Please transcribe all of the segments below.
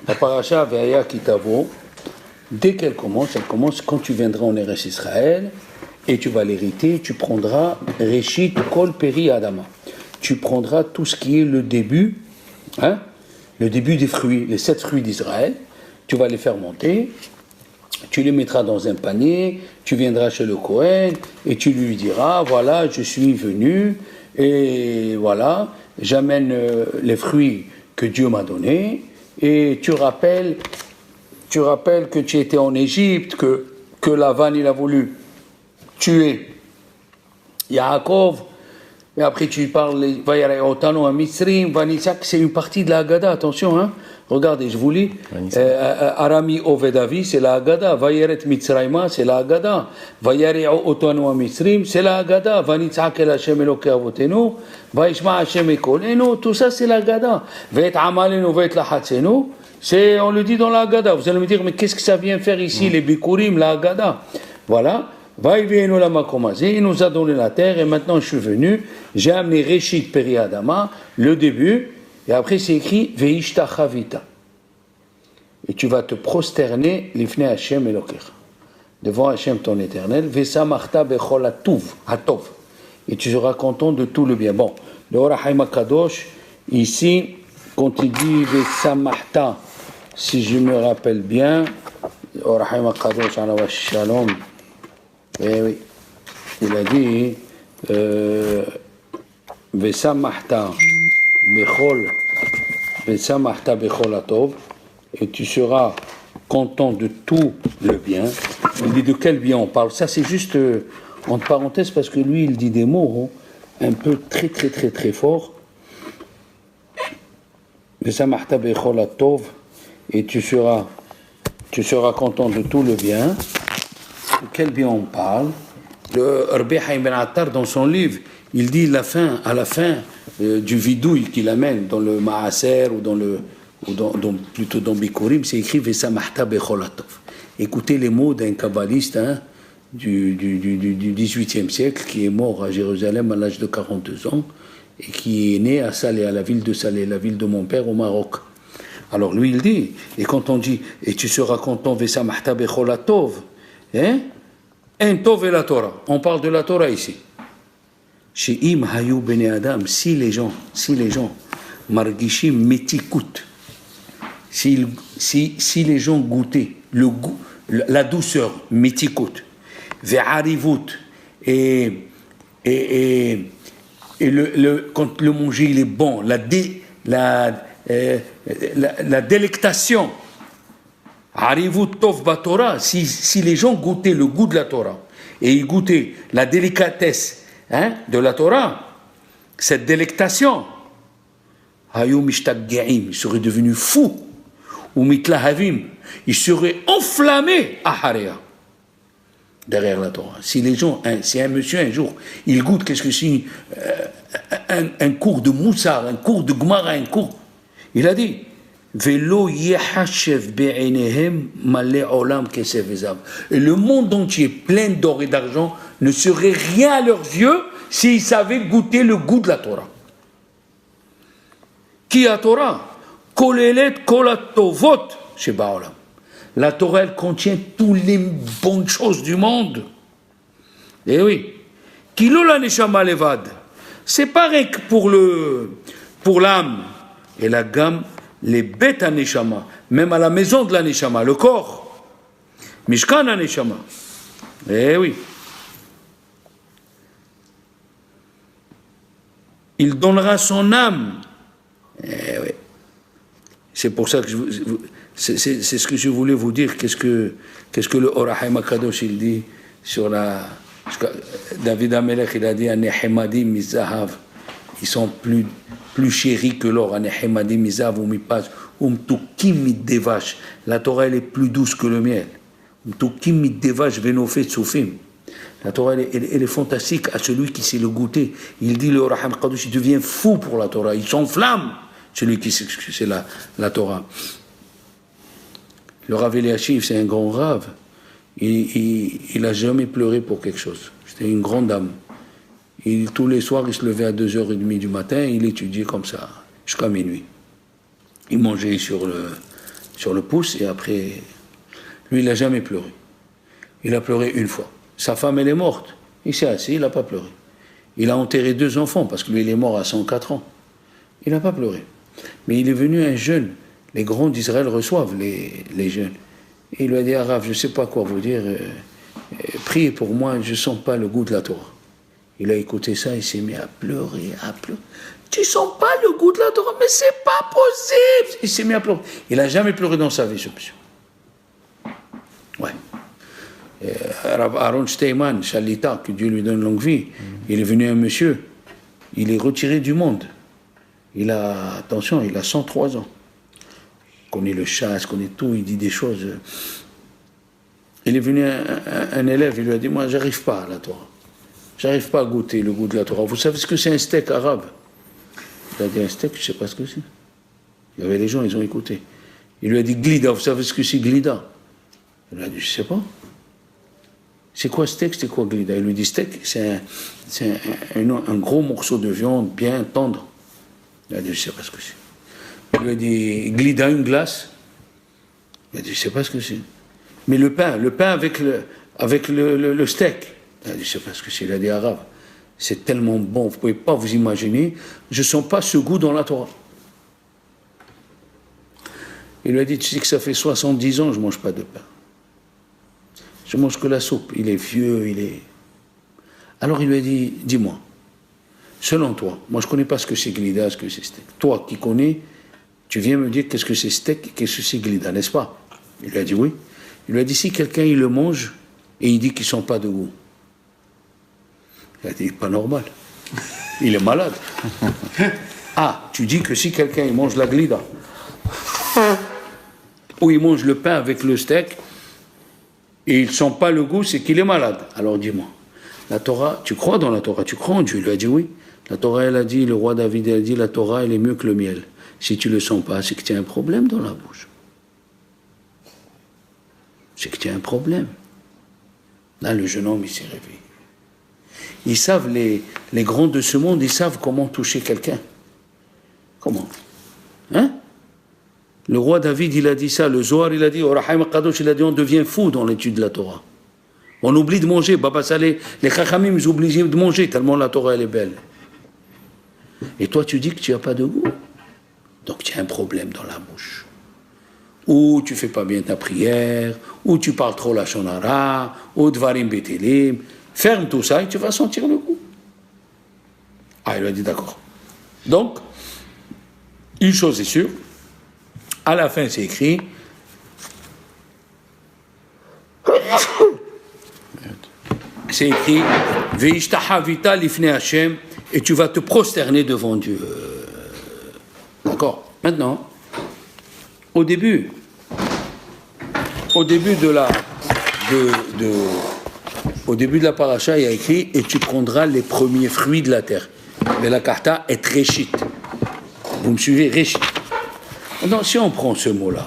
La paracha Ve'aya Kitavo, dès qu'elle commence quand tu viendras en Eretz Israël et tu vas l'hériter, tu prendras Reshit Kol Peri Adama. Tu prendras tout ce qui est le début des fruits, les 7 fruits d'Israël, tu vas les faire monter, tu les mettras dans un panier, tu viendras chez le Kohen et tu lui diras, voilà, je suis venu et voilà, j'amène les fruits que Dieu m'a donnés et tu rappelles que tu étais en Égypte, que Lavan il a voulu tuer Yaakov. Et après tu parles, c'est une partie de la Haggadah, attention, hein. Regardez, je vous lis. Arami Ovedavi, c'est la Haggadah. Vayeret Mitzrayma, c'est la Haggadah. Vayare Otanu Mitzrim, c'est la Haggadah. Vanitzak el Hashem Eloke Avotenu, Vaishma Hashem Ekolenu, tout ça c'est la Haggadah. Vayet Amalenu, Vayet Lahatzenu, on le dit dans la Haggadah. Vous allez me dire, mais qu'est-ce que ça vient faire ici, les Bikurim, la Haggadah? Voilà. Il nous a donné la terre et maintenant je suis venu, j'ai amené Reshit Peri Adama, le début, et après c'est écrit Veishtachavita. Et tu vas te prosterner l'ifne Hashem Elokecha, devant Hashem ton éternel, Vesamachta Bechol Hatov, et tu seras content de tout le bien. Bon, le Or HaChaim HaKadosh, ici, quand il dit Vesamachta, si je me rappelle bien, le Or HaChaim HaKadosh, Alav Shalom, eh oui, il a dit Vesamachta Bechol Atov, et tu seras content de tout le bien. Il dit de quel bien on parle? Ça c'est juste entre parenthèses parce que lui il dit des mots un peu très très très très forts. Vesamachta Bechol Atov, et tu seras content de tout le bien. De quel bien on parle? Le Rabbi Haïm Ben Attar, dans son livre, il dit à la fin du vidouille qu'il amène dans le Maaser plutôt dans Bikurim, c'est écrit Vesamachta Bechol Atov. Écoutez les mots d'un kabbaliste du XVIIIe siècle qui est mort à Jérusalem à l'âge de 42 ans et qui est né à Salé, à la ville de Salé, la ville de mon père au Maroc. Alors lui il dit, et quand on dit et tu seras content Vesamachta Bechol Atov, un tov et la Torah. On parle de la Torah ici. Chez Im Hayou Bene Adam, si les gens, Margishim Metikut, si les gens goûtaient le goût, la douceur, Metikut, Ve'arivut, et quand le manger il est bon, la délectation, Arivut Tov Batora, si les gens goûtaient le goût de la Torah et ils goûtaient la délicatesse de la Torah, cette délectation, Hayou Mishtagge'im, ils seraient devenus fous, ou Mitlahavim, ils seraient enflammés à Haria, derrière la Torah. Si les gens, si un monsieur un jour, il goûte, qu'est-ce que c'est un cours de Moussar, un cours de Gemara, il a dit, et le monde entier plein d'or et d'argent ne serait rien à leurs yeux s'ils savaient goûter le goût de la Torah. Qui a Torah? Kolelet kolatovot chez Baolam. La Torah elle contient toutes les bonnes choses du monde. Eh oui. Kilo la neshama levad. C'est pareil que pour l'âme et la gamme. Les bêtes à Neshama, même à la maison de la Neshama, le corps, Mishkan à Neshama. Eh oui. Il donnera son âme. Eh oui. C'est pour ça que c'est ce que je voulais vous dire. Qu'est-ce que le Or HaChaim HaKadosh il dit sur David HaMelech, il a dit Anehemadim mizahav. Ils sont plus chéris que l'or. La Torah elle est plus douce que le miel. La Torah elle est fantastique à celui qui sait le goûter. Il dit le Or HaChaim HaKadosh, il devient fou pour la Torah. Il s'enflamme, celui qui sait que c'est la Torah. Le Rav Eliashiv, c'est un grand Rav. Il n'a jamais pleuré pour quelque chose. C'était une grande âme. Tous les soirs, il se levait à 2h30 du matin, il étudiait comme ça, jusqu'à minuit. Il mangeait sur sur le pouce, et après, lui, il n'a jamais pleuré. Il a pleuré une fois. Sa femme, elle est morte. Il s'est assis, il n'a pas pleuré. Il a enterré 2 enfants, parce que lui, il est mort à 104 ans. Il n'a pas pleuré. Mais il est venu un jeune. Les grands d'Israël reçoivent les jeunes. Et il lui a dit, Arabe, je ne sais pas quoi vous dire, priez pour moi, je ne sens pas le goût de la Torah. Il a écouté ça, il s'est mis à pleurer, à pleurer. Tu ne sens pas le goût de la Torah, mais c'est pas possible. Il s'est mis à pleurer. Il n'a jamais pleuré dans sa vie, ce monsieur. Ouais. Aaron Steinman, Shalita, que Dieu lui donne longue vie, il est venu un monsieur, il est retiré du monde. Il a 103 ans. Il connaît le chasse, connaît tout, il dit des choses. Il est venu un élève, il lui a dit, moi, j'arrive pas à la Torah. J'arrive pas à goûter le goût de la Torah. Vous savez ce que c'est un steak arabe? Il a dit, un steak, je sais pas ce que c'est. Il y avait les gens, ils ont écouté. Il lui a dit, glida, vous savez ce que c'est glida? Il a dit, je sais pas. C'est quoi steak, c'est quoi glida? Il lui dit, steak, c'est un gros morceau de viande bien tendre. Il a dit, je sais pas ce que c'est. Il lui a dit, glida, une glace. Il a dit, je sais pas ce que c'est. Mais le pain avec le steak. Il a dit, je sais pas ce que c'est. Il a dit, arabe, c'est tellement bon, vous pouvez pas vous imaginer, je sens pas ce goût dans la Torah. Il lui a dit, tu sais que ça fait 70 ans, je mange pas de pain. Je mange que la soupe. Il est vieux, Alors il lui a dit, dis-moi, selon toi, moi je connais pas ce que c'est glida, ce que c'est steak. Toi qui connais, tu viens me dire qu'est-ce que c'est steak, qu'est-ce que c'est glida, n'est-ce pas? Il lui a dit oui. Il lui a dit, si quelqu'un il le mange et il dit qu'il sent pas de goût. Il a dit, pas normal. Il est malade. Ah, tu dis que si quelqu'un il mange la glida, ou il mange le pain avec le steak, et il ne sent pas le goût, c'est qu'il est malade. Alors dis-moi, la Torah, tu crois dans la Torah, tu crois en Dieu? Il lui a dit oui. La Torah, elle a dit, le roi David, elle a dit, la Torah, elle est mieux que le miel. Si tu ne le sens pas, c'est que tu as un problème dans la bouche. C'est que tu as un problème. Là, le jeune homme, il s'est réveillé. Ils savent, les grands de ce monde, ils savent comment toucher quelqu'un. Comment? Hein? Le roi David, il a dit ça, le Zohar, il a dit, Orahaim Kadosh, il a dit, on devient fou dans l'étude de la Torah. On oublie de manger. Baba Saleh, les Chachamim, ils oublient de manger tellement la Torah, elle est belle. Et toi, tu dis que tu n'as pas de goût. Donc, tu as un problème dans la bouche. Ou tu ne fais pas bien ta prière, ou tu parles trop la shonara, ou dvarim betelim. Ferme tout ça et tu vas sentir le goût. Ah, il a dit d'accord. Donc, une chose est sûre, à la fin, c'est écrit. C'est écrit Veishtahavita lifnei Hashem, et tu vas te prosterner devant Dieu. D'accord? Maintenant, au début de la paracha, il y a écrit et tu prendras les premiers fruits de la terre. Mais la karta est réchit. Vous me suivez, réchit. Donc, si on prend ce mot-là,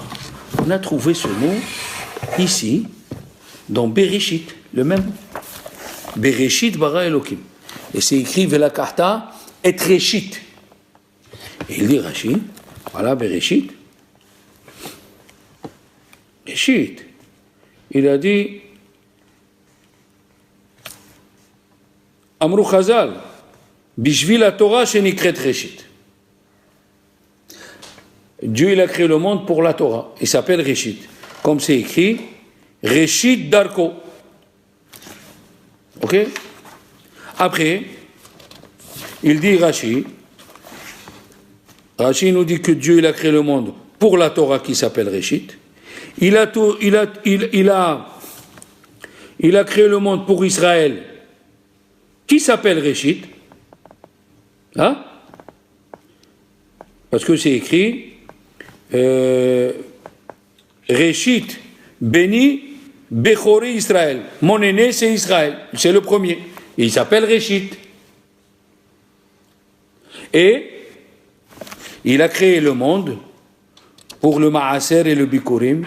on a trouvé ce mot ici, dans Bereshit, le même mot. Bereshit bara Elokim. Et c'est écrit Vela karta et réchit. Et il dit Rashi, voilà Bereshit. Réchit. Il a dit Amrou Chazal, Bishvil la Torah shenikret Réchit. Dieu il a créé le monde pour la Torah. Il s'appelle Réchit. Comme c'est écrit, Réchit Darko. Ok? Après, il dit Rashi nous dit que Dieu il a créé le monde pour la Torah qui s'appelle Réchit. Il a créé le monde pour Israël qui s'appelle Réchit. Hein? Parce que c'est écrit Réchit, béni, Bechori Israël. Mon aîné, c'est Israël. C'est le premier. Et il s'appelle Réchit. Et il a créé le monde pour le Maaser et le Bikurim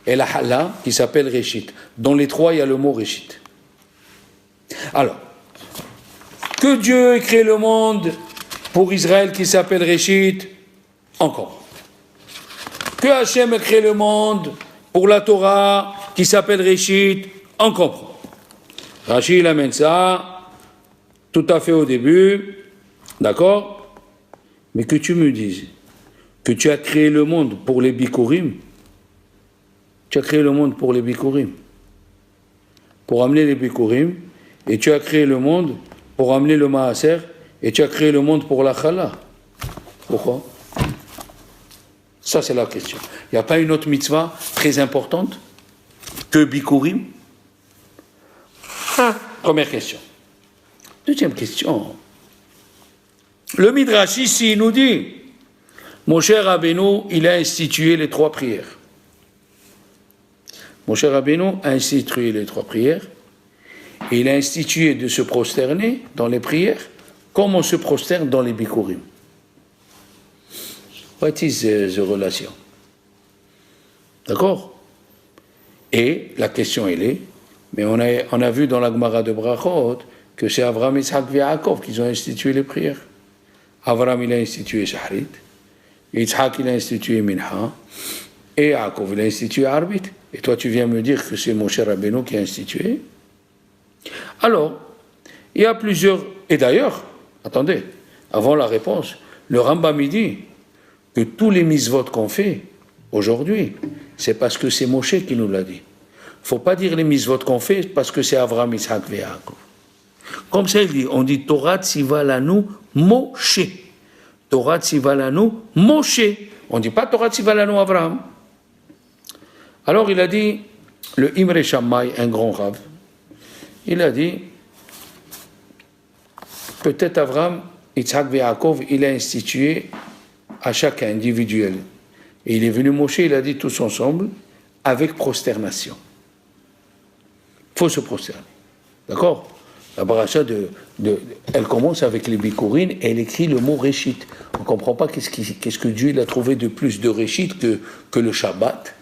et la Hala qui s'appelle Réchit. Dans les trois, il y a le mot Réchit. Alors, que Dieu ait créé le monde pour Israël qui s'appelle Réchit, encore. que Hachem a créé le monde pour la Torah qui s'appelle Réchit, on comprend. Rachid il amène ça tout à fait au début, d'accord? Mais que tu me dises que tu as créé le monde pour les Bikurim, tu as créé le monde pour les Bikurim, pour amener les Bikurim, et tu as créé le monde pour amener le Maaser, et tu as créé le monde pour la Chala. Pourquoi? Ça, c'est la question. Il n'y a pas une autre mitzvah très importante que Bikurim? Première question. Deuxième question. Le Midrash ici nous dit, Moshe Rabbeinu, il a institué les 3 prières. Moshe Rabbeinu a institué les 3 prières, et il a institué de se prosterner dans les prières, comme on se prosterne dans les Bikurim. What is the relation? D'accord? Et la question elle est, mais on a vu dans la Gemara de Brachot que c'est Avraham, Yitzhak et Yaakov qui ont institué les prières. Avraham il a institué Shahrit, Yitzhak il a institué Minha, et Yaakov il a institué Arbit. Et toi tu viens me dire que c'est Moshe Rabbeinu qui a institué? Alors, il y a plusieurs... Et d'ailleurs, attendez, avant la réponse, le Rambam il dit que tous les mitzvot qu'on fait aujourd'hui, c'est parce que c'est Moshe qui nous l'a dit. Il ne faut pas dire les mitzvot qu'on fait parce que c'est Avraham, Yitzhak et Yaakov. Comme ça il dit, on dit Torah tziva lanu Moshe. Torah tziva lanu Moshe. On ne dit pas Torah tziva lanu Avraham. Alors il a dit, le Imre Shammai, un grand rave, il a dit, peut-être Avraham, Yitzhak et Yaakov, il a institué à chaque individuel. Et il est venu Moshe, il a dit tous ensemble, avec prosternation. Il faut se prosterner. D'accord? La paracha elle commence avec les Bikurim et elle écrit le mot Réchit. On ne comprend pas qu'est-ce que Dieu il a trouvé de plus de Réchit que le Shabbat,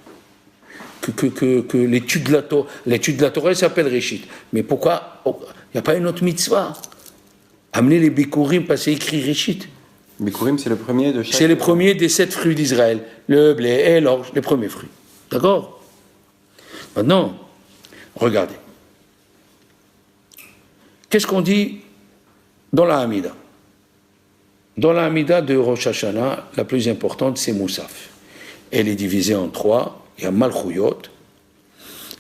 que l'étude de la Torah. L'étude de la Torah, elle s'appelle Réchit. Mais pourquoi il n'y a pas une autre mitzvah? Amener les Bikurim parce qu'il écrit Réchit. Bikurim, c'est le premier de chaque... C'est le premier des 7 fruits d'Israël. Le blé et l'orge, les premiers fruits. D'accord? Maintenant, regardez. Qu'est-ce qu'on dit dans la Hamida? Dans la Hamida de Rosh Hashanah, la plus importante, c'est Moussaf. Elle est divisée en 3. Il y a Malchuyot,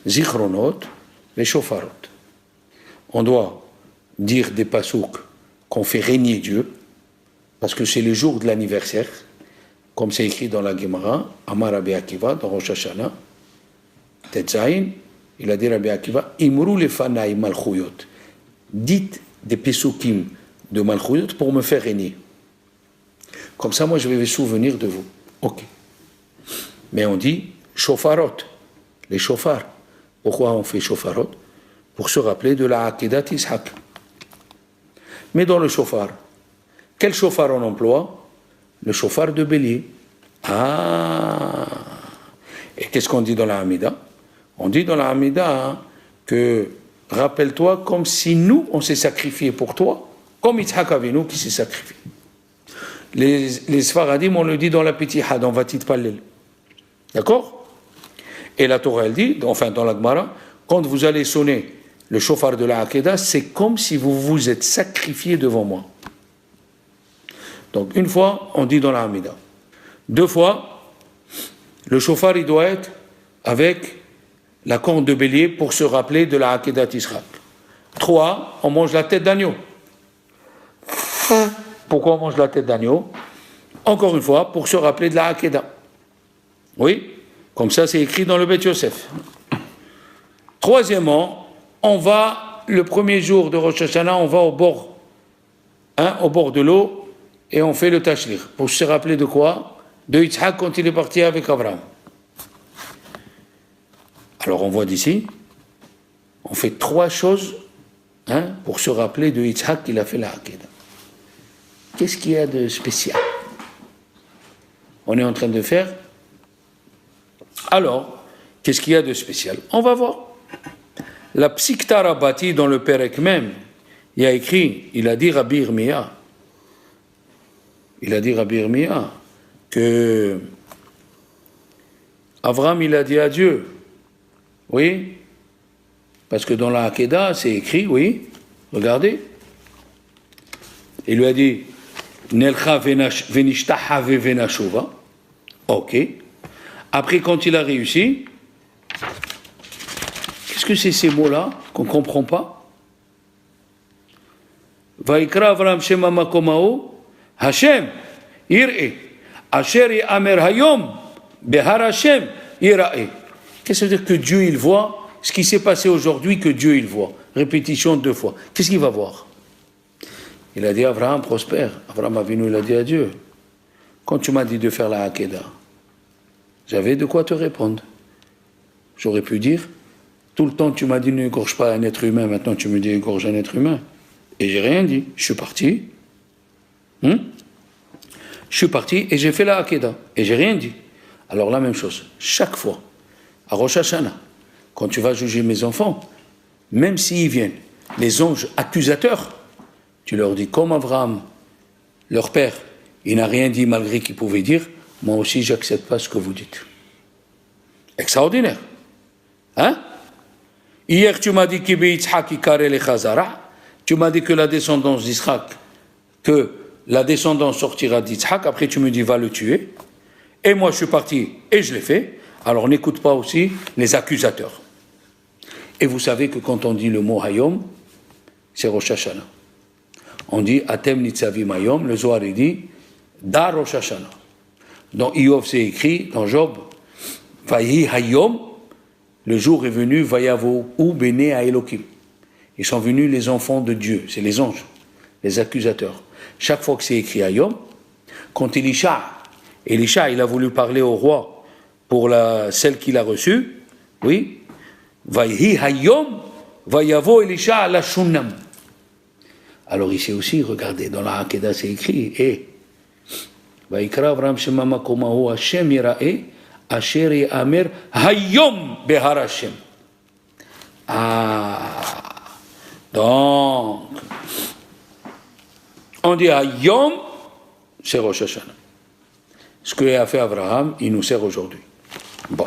Zichronot, les Shofarot. On doit dire des pasouks qu'on fait régner Dieu, parce que c'est le jour de l'anniversaire, comme c'est écrit dans la Gemara, Amar Rabbi Akiva, dans Rosh Hashanah, Tetzaïn, il a dit Rabbi Akiva, Imru lefanai Malchuyot. Dites des pesukim de Malchuyot pour me faire régner. Comme ça, moi, je vais me souvenir de vous. Ok. Mais on dit shofarot, les shofars. Pourquoi on fait shofarot? Pour se rappeler de la Akedat Ishak. Mais dans le shofar, quel shofar on emploie? Le shofar de bélier. Ah! Et qu'est-ce qu'on dit dans la Hamida? On dit dans la Hamida que rappelle-toi comme si nous, on s'est sacrifié pour toi, comme Yitzhak Avinu qui s'est sacrifié. Les Sfaradim, on le dit dans la Petihad, on va Titpallel. D'accord? Et la Torah, elle dit, enfin dans la Gemara, quand vous allez sonner le shofar de la Akedah, c'est comme si vous vous êtes sacrifié devant moi. Donc une fois, on dit dans la Hamida. 2 fois, le shofar, il doit être avec la corne de bélier pour se rappeler de la Akedat Israël. 3, on mange la tête d'agneau. Pourquoi on mange la tête d'agneau? Encore une fois, pour se rappeler de la Akedah. Oui, comme ça c'est écrit dans le Beth Yosef. Troisièmement, on va, le premier jour de Rosh Hashanah, on va au bord de l'eau, et on fait le tashlir. Pour se rappeler de quoi? De Yitzhak quand il est parti avec Abraham. Alors on voit d'ici, on fait 3 choses pour se rappeler de Yitzhak qu'il a fait la Akedah. Qu'est-ce qu'il y a de spécial? On est en train de faire. Alors, qu'est-ce qu'il y a de spécial? On va voir. La Psikta Rabbati dans le Perek même, il y a écrit, il a dit Rabbi Irmia que Abraham, il a dit à Dieu, oui, parce que dans la Hakeda, c'est écrit, oui, regardez, il lui a dit, Nelcha venishtaha venashuva, ok. Après, quand il a réussi, qu'est-ce que c'est ces mots-là qu'on ne comprend pas? Vaikra Avram Shema Makomao, Hashem, Ir'e, Asher Amer Hayom, Behar Hashem, Ira'e. Qu'est-ce que ça veut dire que Dieu il voit ce qui s'est passé aujourd'hui, que Dieu il voit? Répétition 2 fois. Qu'est-ce qu'il va voir? Il a dit Abraham prospère. Abraham Avinu, il a dit à Dieu, quand tu m'as dit de faire la Hakeda, j'avais de quoi te répondre. J'aurais pu dire, tout le temps tu m'as dit ne égorge pas un être humain, maintenant tu me dis égorge un être humain. Et j'ai rien dit. Je suis parti. Je suis parti et j'ai fait la Hakeda. Et j'ai rien dit. Alors la même chose. Chaque fois, à Rosh Hashanah, quand tu vas juger mes enfants, même s'ils viennent, les anges accusateurs, tu leur dis comme Abraham, leur père, il n'a rien dit malgré qu'il pouvait dire, moi aussi j'accepte pas ce que vous dites. Extraordinaire. Hein? Hier tu m'as dit tu m'as dit que la descendance d'Israël, que la descendance sortira d'Israël, après tu me dis va le tuer, et moi je suis parti et je l'ai fait, alors n'écoute pas aussi les accusateurs. Et vous savez que quand on dit le mot Hayom, c'est Rosh Hashanah. On dit Atem Nitzavim Hayom, le Zohar il dit Da Rosh Hashanah. Dans Iyov c'est écrit, dans Job, Vayi Hayom, le jour est venu, Vayavo ou Bene à Elohim. Ils sont venus les enfants de Dieu, c'est les anges, les accusateurs. Chaque fois que c'est écrit Hayom, quand Elisha, il a voulu parler au roi pour celle qu'il a reçue, oui, Vayi Hayom, Vayavo Elisha à la Shunam. Alors ici aussi, regardez, dans la Hakeda c'est écrit, et Vaikra Avram Shema Makomahu Hashem Yira'e, Asher Amer Hayom Behar Hashem. Ah, donc, on dit Hayom, c'est Rosh Hashanah. Ce qu'a fait Abraham, il nous sert aujourd'hui. Bon,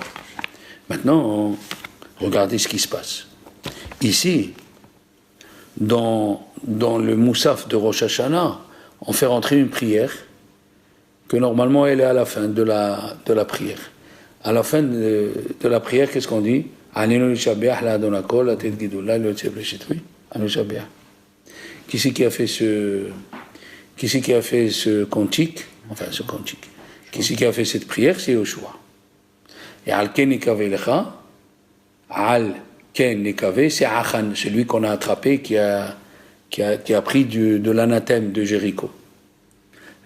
maintenant, regardez ce qui se passe. Ici, dans le Moussaf de Rosh Hashanah, on fait rentrer une prière que normalement elle est à la fin de la prière. À la fin de la prière, qu'est-ce qu'on dit? Qui c'est qui a fait ce cantique? Enfin, ce cantique. Qui c'est qui a fait cette prière? C'est Yoshua. Et Al-Ken Nekave Lecha, Al-Ken Nekave, c'est Achan, celui qu'on a attrapé, qui a pris de l'anathème de Jéricho.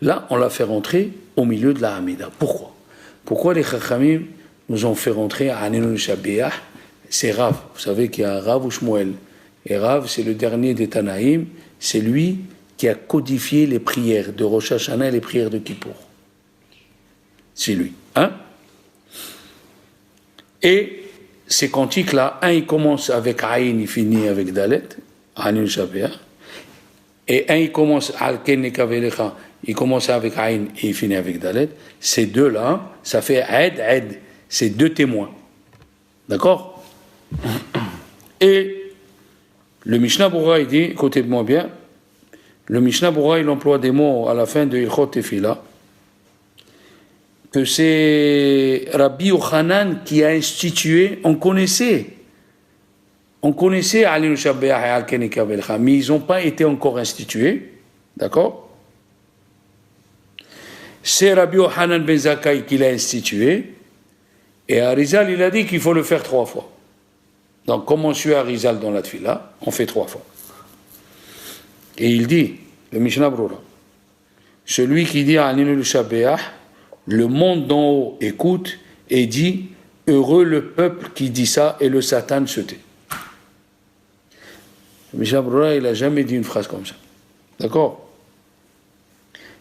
Là, on l'a fait rentrer au milieu de la Hamida. Pourquoi les Chachamim nous ont fait rentrer à Hanenu Shabeah? C'est Rav. Vous savez qu'il y a Rav ou Shmuel. Et Rav, c'est le dernier des Tanaïm. C'est lui qui a codifié les prières de Rosh Hashanah et les prières de Kippour. C'est lui. Hein? Et ces cantiques-là, un, il commence avec Aïn, il finit avec Dalet, Hanenu Shabeah. Et un, il commence Al-Ken Nekavelecha, il commence avec Aïn et il finit avec Dalet. Ces deux-là, ça fait Aed. C'est deux témoins. D'accord? Et le Mishnah Bora, il dit, écoutez-moi bien, le Mishnah Bora, il emploie des mots à la fin de Ilchot Tefila, que c'est Rabbi Yochanan qui a institué, on connaissait Alinu Shabeah et Al-Ken Nekavelecha, mais ils n'ont pas été encore institués. D'accord? C'est Rabbi Yochanan ben Zakkai qui l'a institué, et Arizal, il a dit qu'il faut le faire 3 fois. Donc, comme on suit Arizal dans la Tfila, on fait 3 fois. Et il dit, le Mishnah Brura, celui qui dit à Alinu Shabeah, le monde d'en haut écoute et dit, heureux le peuple qui dit ça, et le Satan se tait. Le Mishnah Brura, il n'a jamais dit une phrase comme ça. D'accord?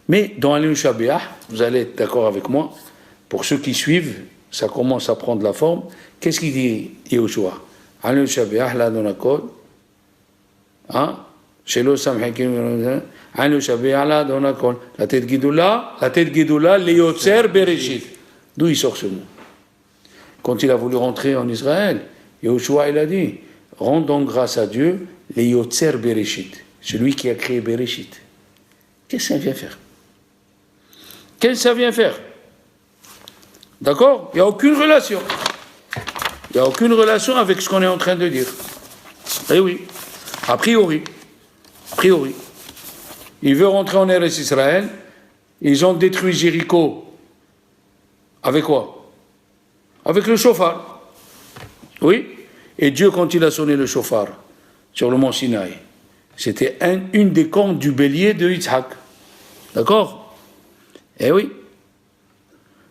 Mais dans Alinu Shabeah, vous allez être d'accord avec moi, pour ceux qui suivent, ça commence à prendre la forme. Qu'est-ce qu'il dit Yehoshua? Alinu Shabeah, la donakol, hein? Shelo samhakim, Alinu Shabeah, la donakol, la tête guidoula, le yotzer bereshit. D'où il sort ce mot? quand il a voulu rentrer en Israël, Yahushua, il a dit, rendons grâce à Dieu, les Yotzer Bereshit, celui qui a créé Bereshit. Qu'est-ce que ça vient faire? Qu'est-ce que ça vient faire? D'accord? Il n'y a aucune relation. Il n'y a aucune relation avec ce qu'on est en train de dire. Eh oui, a priori. A priori. Il veut rentrer en Eretz Israël. Ils ont détruit Jéricho. Avec quoi? Avec le chauffard. Oui. Et Dieu, quand il a sonné le chauffard sur le mont Sinaï, c'était une des cornes du bélier de Yitzhak. D'accord? Eh oui.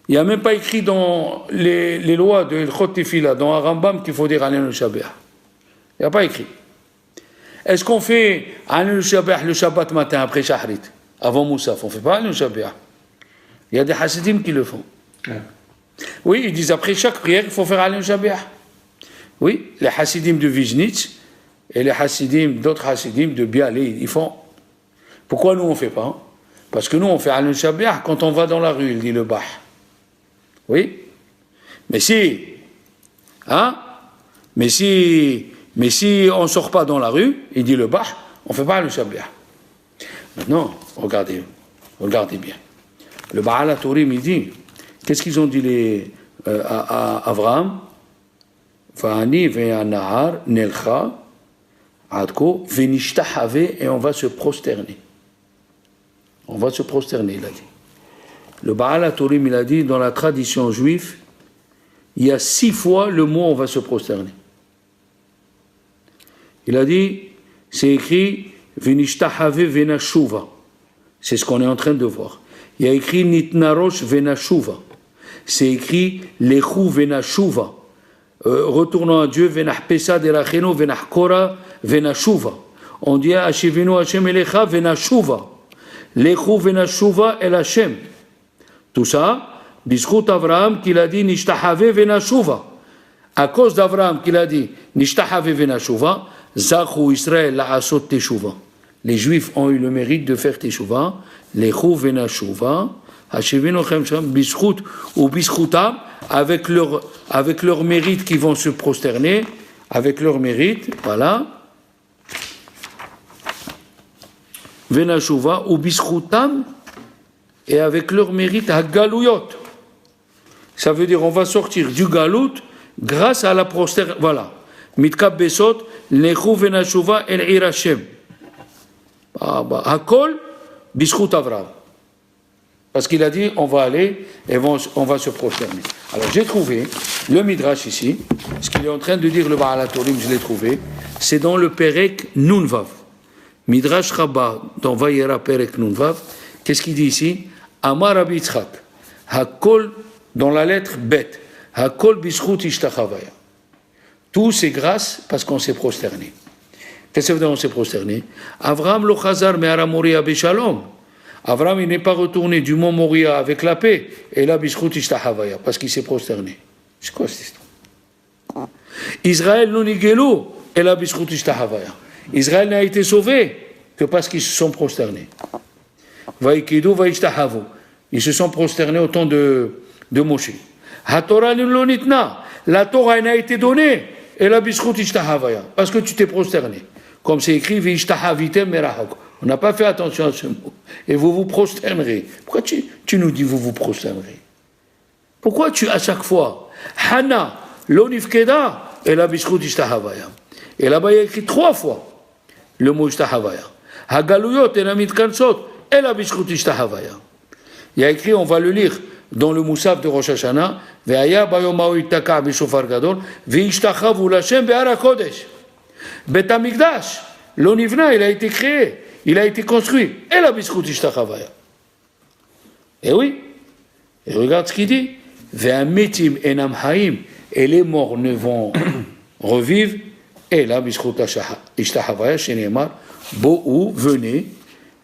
Il n'y a même pas écrit dans les lois de Ilchot Tefila, dans Rambam, qu'il faut dire Aleinu Shabbat. Il n'y a pas écrit. Est-ce qu'on fait Aleinu Shabbat le Shabbat matin après Shahrit, avant Moussaf? On ne fait pas Aleinu Shabbat. Il y a des Hasidim qui le font. Ouais. Oui, ils disent après chaque prière, il faut faire Aleinu Shabbat. Oui, les Hasidim de Vizhnitz et les Hasidim, d'autres Hasidim de Bialé, ils font. Pourquoi nous on ne fait pas? Parce que nous on fait Aleinu Shabbat quand on va dans la rue, il dit le Bah. Oui, mais si on ne sort pas dans la rue, il dit le Bah, on ne fait pas le Shabbat. Maintenant, regardez bien. Le Baal HaTurim, il dit, qu'est-ce qu'ils ont dit à Avraham? Va'ani ve'anahar nelcha adko ve'nishtahave, et on va se prosterner. On va se prosterner, il a dit. Le Baal HaTurim, il a dit, dans la tradition juive, il y a 6 fois le mot on va se prosterner. Il a dit, c'est écrit Venishtahave venashuva. C'est ce qu'on est en train de voir. Il y a écrit Nitnarosh venashuva. C'est écrit Lechu venashuva. Retournons à Dieu, Venahpesa deracheno venahkora venashuva. On dit Hashivinu Hashem elecha venashuva. Lechu venashuva el Hashem. Tout ça, Bishut Avraham qu'il a dit Nishtahave venashuva. À cause d'Avraham qu'il a dit Nishtahave venashuva, Zachu Israël la'asot teshuva. Les Juifs ont eu le mérite de faire teshuva. Lechu venashuva. Hashivinu Hashem Bishut ou Bishutam, avec leur mérite qui vont se prosterner, avec leur mérite, voilà. Venashuva ou Bishutam, et avec leur mérite à Galouyot. Ça veut dire on va sortir du Galout grâce à la prosternation. Voilà. Mitkab Besot, Lechu Venashuva El Irachem. Hakol, Bishut Avraham. Parce qu'il a dit on va aller et on va se prosterner. Alors j'ai trouvé le Midrash ici, ce qu'il est en train de dire le Baal HaTurim, je l'ai trouvé, c'est dans le Perek Nunvav. Midrash Rabbah, dans Vayera Perek Nunvav, qu'est-ce qu'il dit ici? Amar Rabbi Yitzchak, Hakol, dans la lettre Bet, Hakol Bishut Ishtachavaya. Tout c'est grâce parce qu'on s'est prosterné. Qu'est-ce que ça veut dire on s'est prosterné? Avraham lo chazar me'ara Moria beshalom. Avraham il n'est pas retourné du mont Moria avec la paix, et là Bishut Ishtachavaya, parce qu'il s'est prosterné. C'est quoi cette histoire? Israël non nigelu, et là Bishut Ishtachavaya. Israël n'a été sauvé que parce qu'ils se sont prosternés. Vaïkidu, vaïshtahavu. Ils se sont prosternés au temps de Moshe. HaTorah l'onitna. La Torah n'a été donnée. Et la bishut ishtahavaya. Parce que tu t'es prosterné. Comme c'est écrit, vishtahavitem merahok. On n'a pas fait attention à ce mot. Et vous vous prosternerez. Pourquoi tu nous dis vous vous prosternerez? Pourquoi à chaque fois, Hana, l'onifkeda, et la bishut ishtahavaya. Et là-bas, il y a écrit 3 fois le mot ishtahavaya. Hagaluyot et la mitkansot. Et la bishut ishtahavaya. Il y a écrit, on va le lire dans le Moussaf de Rosh Hashanah, Ve'aya bayom ha'u ittaka b'shofar gadol, ve'ishtachavu l'Hashem be'ar HaKodesh. Bet HaMikdash, l'onivna, il a été créé, il a été construit. Et la bishut ishtachavaya. Et oui. Et regarde ce qu'il dit. Ve'ametim enam haim, et les morts ne vont revivre. Et la bishut ishtachavaya, sheneemar, bo'u, venez,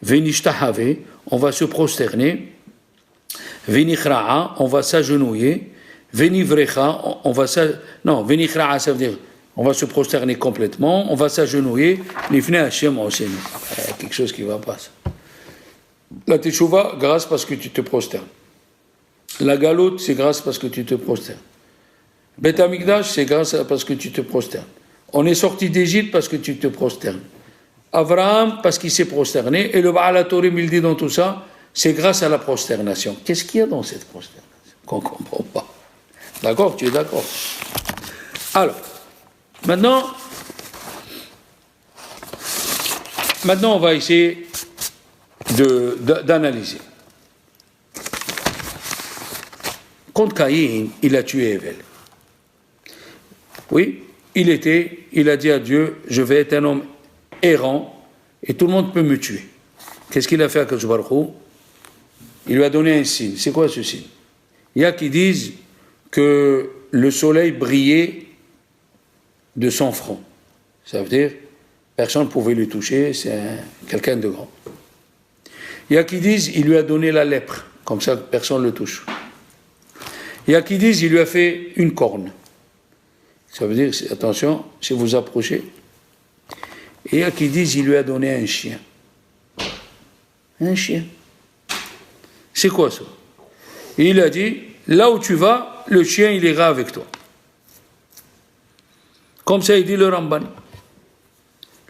ve'nishtachave, on va se prosterner. Venichra'a, on va s'agenouiller. Venivrecha, on va non, venichra'a, ça veut dire on va se prosterner complètement, on va s'agenouiller. L'ifne Hashem enseigne. Quelque chose qui va pas. La teshuva, grâce parce que tu te prosternes. La galoute, c'est grâce parce que tu te prosternes. Beth Amikdash, c'est parce que tu te prosternes. On est sorti d'Égypte parce que tu te prosternes. Abraham, parce qu'il s'est prosterné. Et le Baal HaTorim, il dit dans tout ça, c'est grâce à la prosternation. Qu'est-ce qu'il y a dans cette prosternation qu'on ne comprend pas? D'accord? Tu es d'accord? Alors, maintenant, on va essayer d'analyser. Quand Caïn, il a tué Èvel. Oui, il a dit à Dieu, je vais être un homme errant et tout le monde peut me tuer. Qu'est-ce qu'il a fait à Akadosh Baruch Hu? Il lui a donné un signe. C'est quoi ce signe? Il y a qui disent que le soleil brillait de son front. Ça veut dire personne ne pouvait le toucher, c'est quelqu'un de grand. Il y a qui disent il lui a donné la lèpre, comme ça personne ne le touche. Il y a qui disent il lui a fait une corne. Ça veut dire, attention, si vous approchez. Et il y a qui disent il lui a donné un chien. Un chien. C'est quoi ça? Et il a dit, là où tu vas, le chien il ira avec toi. Comme ça il dit le Ramban.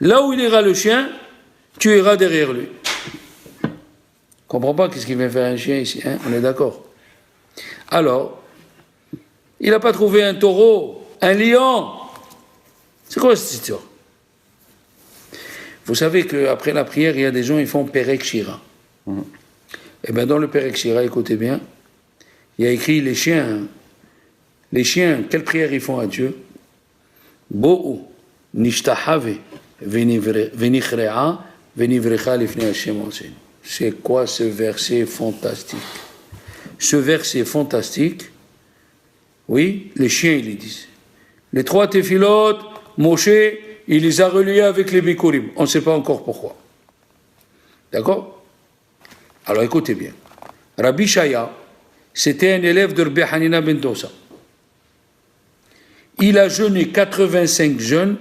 Là où il ira le chien, tu iras derrière lui. Je ne comprends pas qu'est-ce qu'il vient faire un chien ici, hein? On est d'accord. Alors, il n'a pas trouvé un taureau, un lion. C'est quoi cette histoire? Vous savez qu'après la prière, il y a des gens qui font Perek Shira. Et bien dans le Perek Shira, écoutez bien, il y a écrit les chiens. Les chiens, quelle prière ils font à Dieu? Bo'u, nishtahave, venichrea, venivrecha lifnei Hashem osen. C'est quoi ce verset fantastique? Ce verset fantastique, oui, les chiens, ils les disent. Les trois téphilotes, Moshe, il les a reliés avec les Bikurim. On ne sait pas encore pourquoi. D'accord? Alors écoutez bien. Rabbi Shaya, c'était un élève de Rabbi Hanina ben Dosa. Il a jeûné 85 jeûnes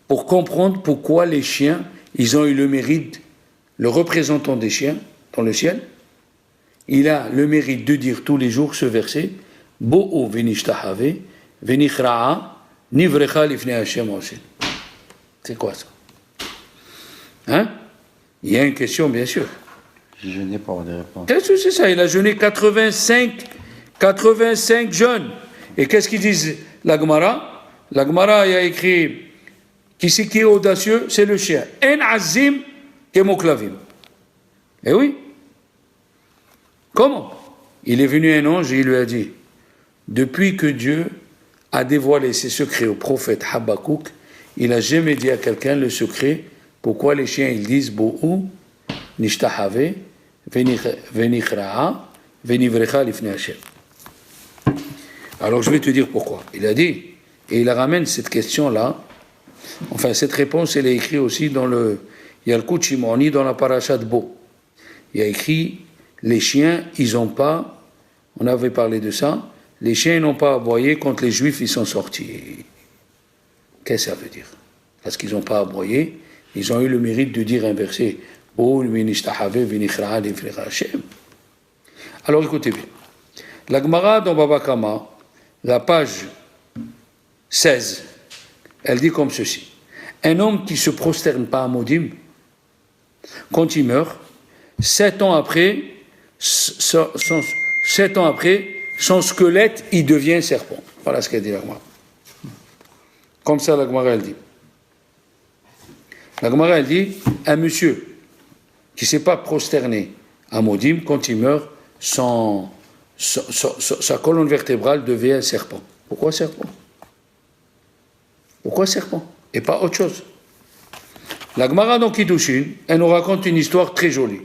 pour comprendre pourquoi les chiens, ils ont eu le mérite, le représentant des chiens dans le ciel, il a le mérite de dire tous les jours ce verset, Bo'u venishtahave, venichra'a, nivrecha lifnei Hashem osen. C'est quoi ça? Hein? Il y a une question, bien sûr. J'ai jeûné pour avoir des réponses. Qu'est-ce que c'est ça? Il a jeûné 85 jeûnes. Et qu'est-ce qu'ils disent la Gemara? La Gemara il a écrit qui c'est qui est audacieux? C'est le chien. En azim kemoklavim. Eh oui. Comment? Il est venu un ange et il lui a dit, depuis que Dieu a dévoilé ses secrets au prophète Habakkuk, il n'a jamais dit à quelqu'un le secret, pourquoi les chiens ils disent Bo'u, nishtahave, venichra'a, venivrecha lifnei Hashem. Alors je vais te dire pourquoi. Il a dit, et il ramène cette question-là, enfin cette réponse elle est écrite aussi dans le Yalkut Shimoni, dans la paracha de Bo. Il y a écrit, les chiens, ils n'ont pas, on avait parlé de ça, les chiens n'ont pas aboyé quand les juifs ils sont sortis. Qu'est-ce que ça veut dire? Parce qu'ils n'ont pas aboyé, ils ont eu le mérite de dire un verset. Alors écoutez bien. La Gemara dans Baba Kama, la page 16, elle dit comme ceci. Un homme qui ne se prosterne pas à Modim, quand il meurt, 7 ans après, son squelette, il devient serpent. Voilà ce qu'elle dit la Gemara. Comme ça, la Gemara, elle dit. La Gemara, elle dit, un monsieur qui ne s'est pas prosterné à Modim, quand il meurt, sa colonne vertébrale devient serpent. Pourquoi serpent? Pourquoi serpent? Et pas autre chose. La Gemara dans Kiddushin, elle nous raconte une histoire très jolie.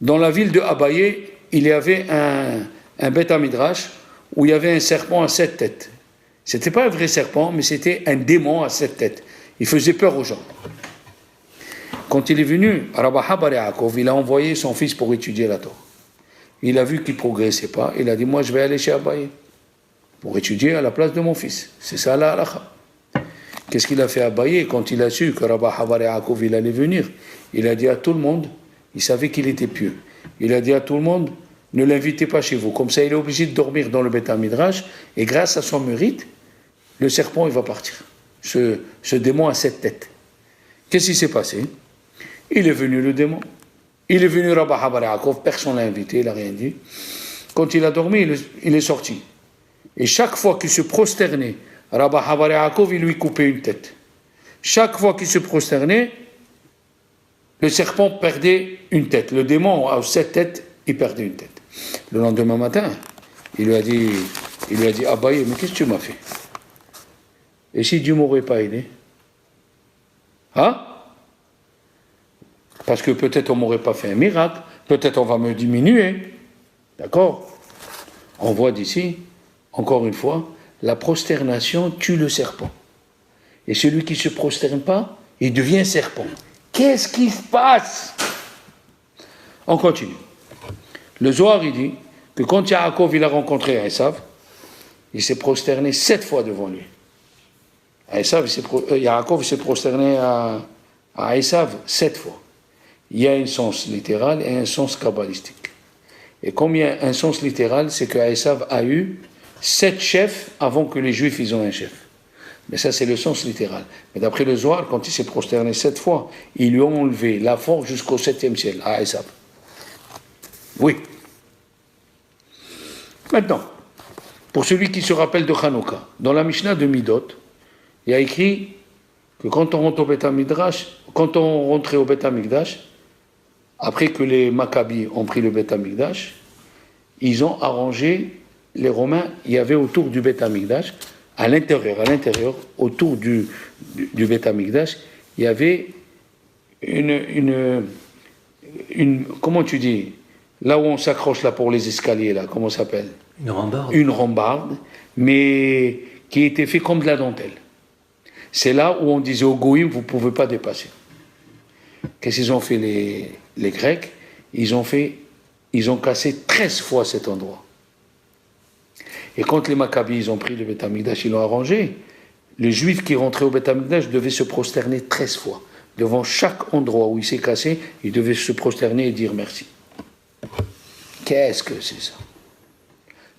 Dans la ville de Abaye, il y avait un Beth Midrash où il y avait un serpent à 7 têtes. C'était pas un vrai serpent, mais c'était un démon à 7 têtes. Il faisait peur aux gens. Quand il est venu, Rabbi Bar Yaakov, il a envoyé son fils pour étudier la Torah. Il a vu qu'il ne progressait pas. Il a dit, moi je vais aller chez Abaye pour étudier à la place de mon fils. C'est ça la halakha. Qu'est-ce qu'il a fait Abaye quand il a su que Rabbi Bar Yaakov il allait venir? Il a dit à tout le monde, il savait qu'il était pieux. Il a dit à tout le monde, ne l'invitez pas chez vous. Comme ça, il est obligé de dormir dans le Beth Midrash, et grâce à son mérite, le serpent, il va partir. Ce démon a 7 têtes. Qu'est-ce qui s'est passé? Il est venu le démon. Il est venu Rabbi Habar Yaakov, personne ne l'a invité, il n'a rien dit. Quand il a dormi, il est sorti. Et chaque fois qu'il se prosternait, Rabbi Habar Yaakov, il lui coupait une tête. Chaque fois qu'il se prosternait, le serpent perdait une tête. Le démon a 7 têtes, il perdait une tête. Le lendemain matin, il lui a dit Abaye, mais qu'est-ce que tu m'as fait? Et si Dieu ne m'aurait pas aidé? Hein? Parce que peut-être on ne m'aurait pas fait un miracle, peut-être on va me diminuer. D'accord? On voit d'ici, encore une fois, la prosternation tue le serpent. Et celui qui ne se prosterne pas, il devient serpent. Qu'est-ce qui se passe? On continue. Le Zohar, il dit que quand Yaakov il a rencontré Esav, il s'est prosterné 7 fois devant lui. Yaakov s'est prosterné à Esav 7 fois. Il y a un sens littéral et un sens kabbalistique. Et comme il y a un sens littéral, c'est que Esav a eu 7 chefs avant que les Juifs ils ont un chef. Mais ça, c'est le sens littéral. Mais d'après le Zohar, quand il s'est prosterné 7 fois, ils lui ont enlevé la force jusqu'au 7e ciel, à Esav. Oui. Maintenant, pour celui qui se rappelle de Hanouka, dans la Mishnah de Midot, il y a écrit que quand on rentre au Beth Midrash, quand on rentrait au Beth Mikdash, après que les Maccabis ont pris le Beth Mikdash, ils ont arrangé, les Romains, il y avait autour du Beth Mikdash, à l'intérieur, autour du Beth Mikdash, il y avait une comment tu dis, là où on s'accroche là pour les escaliers là, comment ça s'appelle? Une rambarde. Une rambarde, mais qui était fait comme de la dentelle. C'est là où on disait aux Goïm, vous ne pouvez pas dépasser. Qu'est-ce qu'ils ont fait les Grecs? Ils ont cassé 13 fois cet endroit. Et quand les Maccabis ils ont pris le Beth Amikdash, ils l'ont arrangé, les Juifs qui rentraient au Beth Amikdash devaient se prosterner 13 fois. Devant chaque endroit où il s'est cassé, ils devaient se prosterner et dire merci. Qu'est-ce que c'est ça?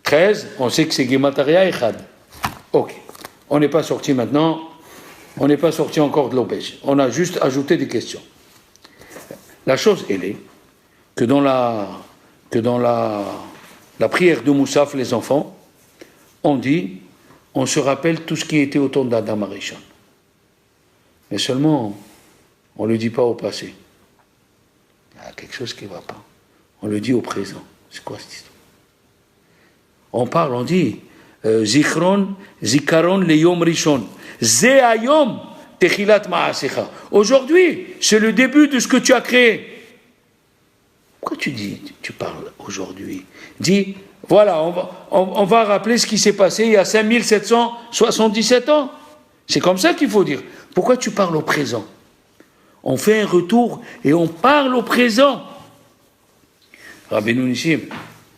13, on sait que c'est Gemataria et Chad. Ok. On n'est pas sorti maintenant, on n'est pas sorti encore de l'auberge. On a juste ajouté des questions. La chose, elle est que dans la prière de Moussaf, les enfants, on se rappelle tout ce qui était au temps d'Adam Arishon. Mais seulement, on ne le dit pas au passé. Il y a quelque chose qui ne va pas. On le dit au présent. C'est quoi cette histoire? On parle, on dit Zikaron le Yom Rishon. Ze Hayom Techilat Ma'asecha. Aujourd'hui, c'est le début de ce que tu as créé. Pourquoi tu parles aujourd'hui? Dis, voilà, on va rappeler ce qui s'est passé il y a 5777 ans. C'est comme ça qu'il faut dire. Pourquoi tu parles au présent? On fait un retour et on parle au présent. Rabbeinu Nissim,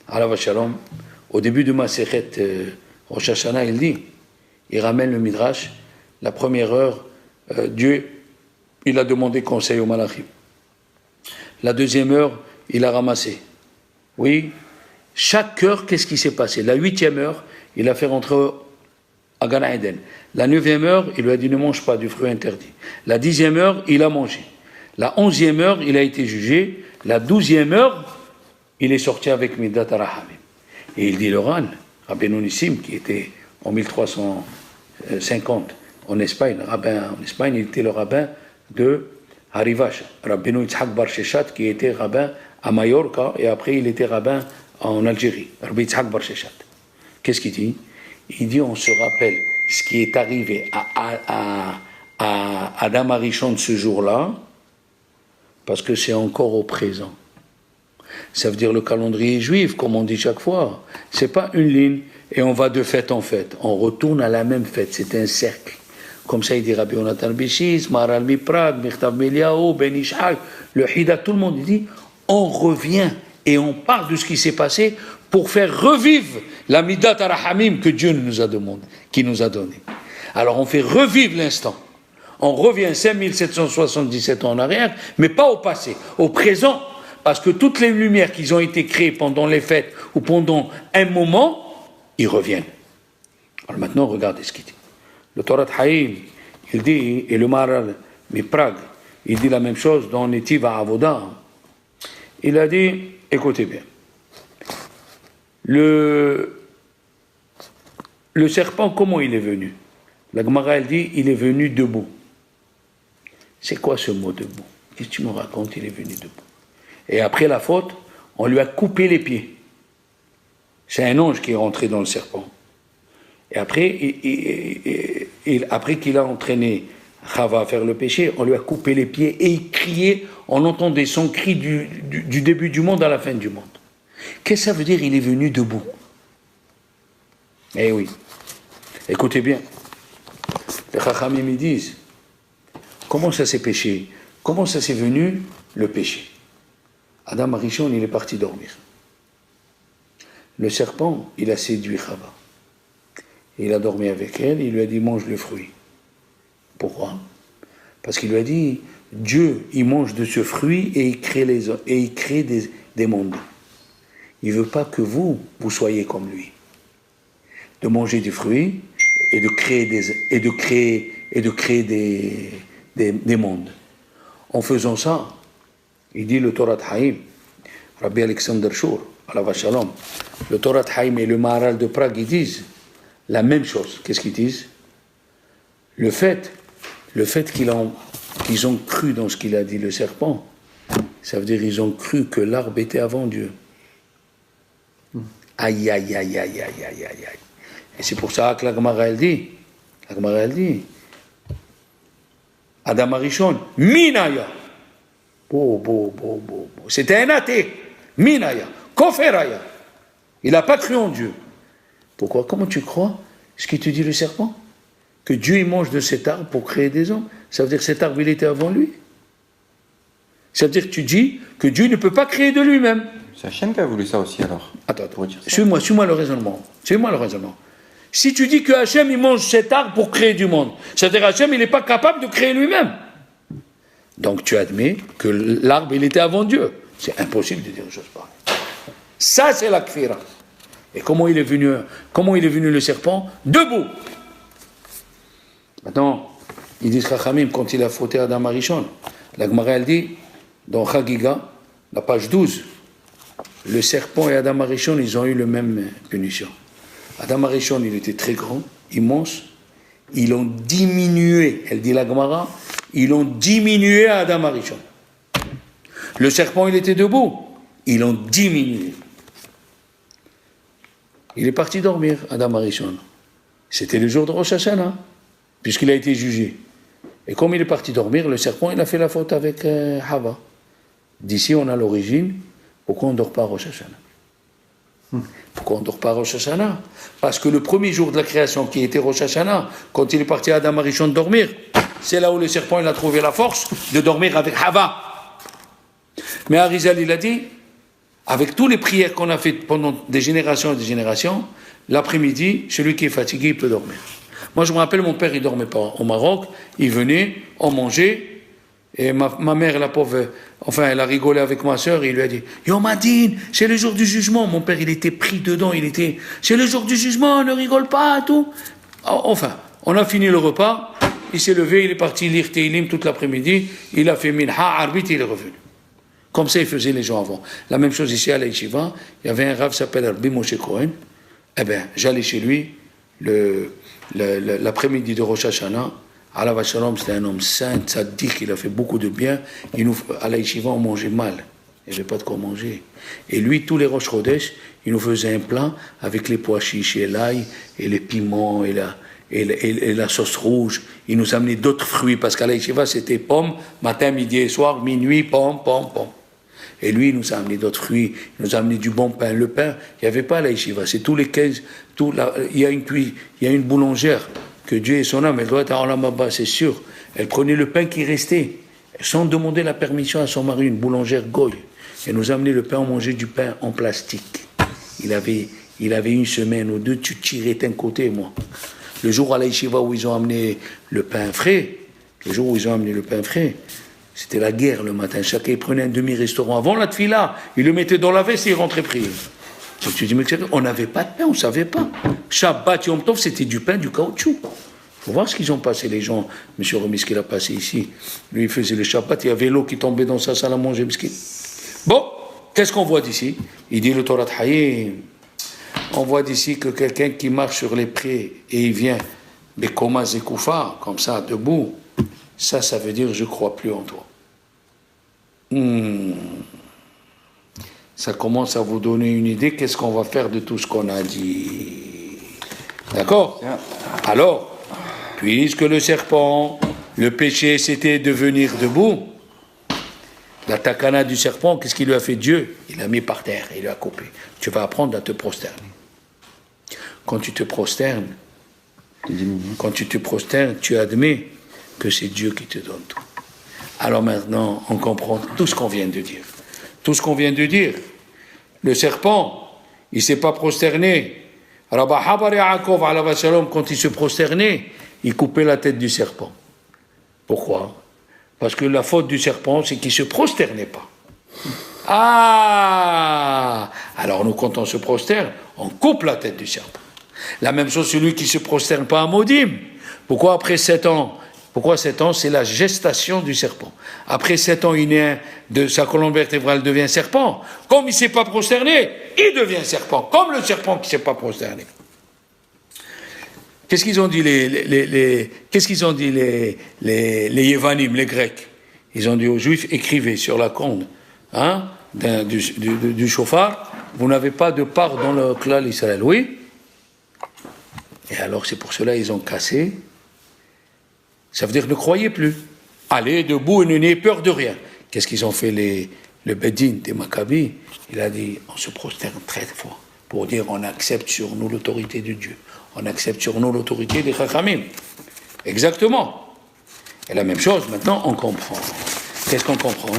Alav Shalom, au début de Masechet Rosh Hashanah, il ramène le Midrash, la première heure, Dieu, il a demandé conseil au Malachim. La deuxième heure, il a ramassé. Oui, chaque heure, qu'est-ce qui s'est passé? La 8e heure, il a fait rentrer à Gan Eden. La 9e heure, il lui a dit ne mange pas du fruit interdit. La 10e heure, il a mangé. La 11e heure, il a été jugé. La 12e heure, il est sorti avec Midat Arahamim. Et il dit le Ran, Rabbeinu Nissim, qui était en 1350 en Espagne, il était le rabbin de Harivash, Rabbeinu Yitzhak Bar Sheshat, qui était rabbin à Mallorca, et après il était rabbin en Algérie, Rabbi Yitzhak Bar Sheshat. Qu'est-ce qu'il dit? Il dit, on se rappelle ce qui est arrivé à Adam Arishon ce jour-là, parce que c'est encore au présent. Ça veut dire le calendrier juif, comme on dit chaque fois. C'est pas une ligne, et on va de fête en fête. On retourne à la même fête, c'est un cercle. Comme ça, il dit Rabbi Yonatan Bishis, Maharal Miprad, Mirtav Meliaou, Ben Ishaq, le Hida, tout le monde dit, on revient et on parle de ce qui s'est passé pour faire revivre la Midat Arahamim que Dieu nous a demandé, qui nous a donné. Alors on fait revivre l'instant. On revient 5777 ans en arrière, mais pas au passé, au présent, Parce que toutes les lumières qui ont été créées pendant les fêtes ou pendant un moment, ils reviennent. Alors maintenant, regardez ce qu'il dit. Le Torah Haïm, il dit, et le Maharal, mais Prague, il dit la même chose dans Netiv à Avoda. Il a dit, écoutez bien, le serpent, comment il est venu? La Gemara, elle dit, il est venu debout. C'est quoi ce mot debout? Qu'est-ce que tu me racontes? Il est venu debout. Et après la faute, on lui a coupé les pieds. C'est un ange qui est rentré dans le serpent. Et après, après qu'il a entraîné Chava à faire le péché, on lui a coupé les pieds et il criait, on entendait son cri du début du monde à la fin du monde. Qu'est-ce que ça veut dire, il est venu debout? Eh oui. Écoutez bien. Les Chachamim me disent, comment ça s'est péché? Comment ça s'est venu, le péché? Adam Arishon, il est parti dormir. Le serpent, il a séduit Chava. Il a dormi avec elle, il lui a dit, mange le fruit. Pourquoi? Parce qu'il lui a dit, Dieu, il mange de ce fruit et il crée, des mondes. Il ne veut pas que vous soyez comme lui. De manger du fruit et de créer des mondes. En faisant ça, il dit le Torah Haïm, Rabbi Alexander Shur, Alav Shalom, le Torah Haïm et le Maharal de Prague, ils disent la même chose. Qu'est-ce qu'ils disent? Le fait qu'ils ont cru dans ce qu'il a dit le serpent, ça veut dire qu'ils ont cru que l'arbre était avant Dieu. Aïe, aïe, aïe, aïe, aïe, aïe, aïe, aïe. Et c'est pour ça que la Gemara elle dit, Adam Arishon, Minaya. C'était un athée. Minaya, Koferaya. Il n'a pas cru en Dieu. Pourquoi? Comment tu crois ce qu'il te dit le serpent? Que Dieu il mange de cet arbre pour créer des hommes? Ça veut dire que cet arbre il était avant lui? Ça veut dire que tu dis que Dieu ne peut pas créer de lui-même. C'est Hachem qui a voulu ça aussi alors. Attends. Suis-moi le raisonnement. Si tu dis que Hachem il mange cet arbre pour créer du monde, ça veut dire que Hachem il n'est pas capable de créer lui-même. Donc tu admets que l'arbre il était avant Dieu. C'est impossible de dire une chose pareille. Ça c'est la kfira. Et comment il est venu le serpent? Debout. Maintenant, ils disent Chachamim quand il a fauté Adam Arishon. La Gemara elle dit dans Chagiga, la page 12, le serpent et Adam Arishon ils ont eu le même punition. Adam Arishon il était très grand, immense. Ils l'ont diminué. Elle dit la Gemara, ils l'ont diminué à Adam Arishon. Le serpent il était debout. Ils l'ont diminué. Il est parti dormir, Adam Arishon. C'était le jour de Rosh Hashanah, puisqu'il a été jugé. Et comme il est parti dormir, le serpent, il a fait la faute avec Hava. D'ici, on a l'origine. Pourquoi on ne dort pas à Rosh Hashanah? Pourquoi on ne dort pas à Rosh Hashanah? Parce que le premier jour de la création, qui était Rosh Hashanah, quand il est parti à Adam Arishon dormir, c'est là où le serpent, il a trouvé la force de dormir avec Hava. Mais Arizal, il a dit, avec toutes les prières qu'on a faites pendant des générations et des générations, l'après-midi, celui qui est fatigué, il peut dormir. Moi, je me rappelle, mon père, il ne dormait pas au Maroc. Il venait, on mangeait, et ma mère, la pauvre, enfin, elle a rigolé avec ma soeur, et il lui a dit « Yo, Madine, c'est le jour du jugement. » Mon père, il était pris dedans, c'est le jour du jugement, ne rigole pas, tout. Enfin, on a fini le repas, il s'est levé, il est parti lire Teilim toute l'après-midi, il a fait Minha, arbitre, il est revenu. Comme ça, ils faisaient les gens avant. La même chose ici à la Yeshiva, il y avait un rav qui s'appelle Rabbi Moshe Cohen. Eh bien, j'allais chez lui l'après-midi de Rosh Hashanah. Alav Shalom, c'était un homme saint, tzaddik, il a fait beaucoup de bien. À la Yeshiva, on mangeait mal. Il n'y avait pas de quoi manger. Et lui, tous les Rosh Chodesh, il nous faisait un plat avec les pois chiches et l'ail, et les piments, et la sauce rouge. Il nous amenait d'autres fruits, parce qu'à la Yeshiva, c'était pommes, matin, midi et soir, minuit, pommes. Et lui, il nous a amené d'autres fruits, il nous a amené du bon pain. Le pain, il n'y avait pas à la Yeshiva, c'est tous les 15, il y a une boulangère, que Dieu et son âme, elle doit être à Olam Haba, c'est sûr. Elle prenait le pain qui restait, sans demander la permission à son mari, une boulangère goy. Elle nous a amené le pain, on mangeait du pain en plastique. Il avait une semaine ou deux, tu tirais d'un côté, moi. Le jour à la Yeshiva où ils ont amené le pain frais, C'était la guerre le matin. Chacun prenait un demi-restaurant avant la tfila, il le mettait dans la veste et il rentrait prier. Donc tu dis, mais on n'avait pas de pain, on ne savait pas. Shabbat, Yom Tov, c'était du pain, du caoutchouc. Il faut voir ce qu'ils ont passé, les gens. Monsieur Remis, ce qu'il a passé ici. Lui, il faisait le Shabbat, il y avait l'eau qui tombait dans sa salle à manger. Bon, qu'est-ce qu'on voit d'ici? Il dit le Torah de Hayim. On voit d'ici que quelqu'un qui marche sur les prés et il vient, Bekoma Zekoufa, comme ça, debout, ça veut dire je ne crois plus en toi. Ça commence à vous donner une idée, qu'est-ce qu'on va faire de tout ce qu'on a dit. D'accord? Alors, puisque le serpent, le péché, c'était de venir debout, la takana du serpent, qu'est-ce qu'il lui a fait Dieu? Il l'a mis par terre, il lui a coupé. Tu vas apprendre à te prosterner. Quand tu te prosternes, tu admets que c'est Dieu qui te donne tout. Alors maintenant, on comprend tout ce qu'on vient de dire. Tout ce qu'on vient de dire. Le serpent, il ne s'est pas prosterné. Quand il se prosternait, il coupait la tête du serpent. Pourquoi? Parce que la faute du serpent, c'est qu'il ne se prosternait pas. Ah! Alors nous, quand on se prosterne, on coupe la tête du serpent. La même chose, celui qui ne se prosterne pas à Modim. Pourquoi après 7 ans? Pourquoi 7 ans? C'est la gestation du serpent. Après 7 ans, il naît de sa colonne vertébrale devient serpent. Comme il ne s'est pas prosterné, il devient serpent. Comme le serpent qui ne s'est pas prosterné. Qu'est-ce qu'ils ont dit les Yévanim, les Grecs? Ils ont dit aux Juifs, écrivez sur la corne du chauffard, vous n'avez pas de part dans le clan d'Israël. Oui? Et alors c'est pour cela qu'ils ont cassé. Ça veut dire ne croyez plus. Allez debout et n'ayez peur de rien. Qu'est-ce qu'ils ont fait le Bedin des Maccabis? Il a dit, on se prosterne 13 fois pour dire on accepte sur nous l'autorité de Dieu. On accepte sur nous l'autorité des Chachamim. Exactement. Et la même chose, maintenant, on comprend. Qu'est-ce qu'on comprend?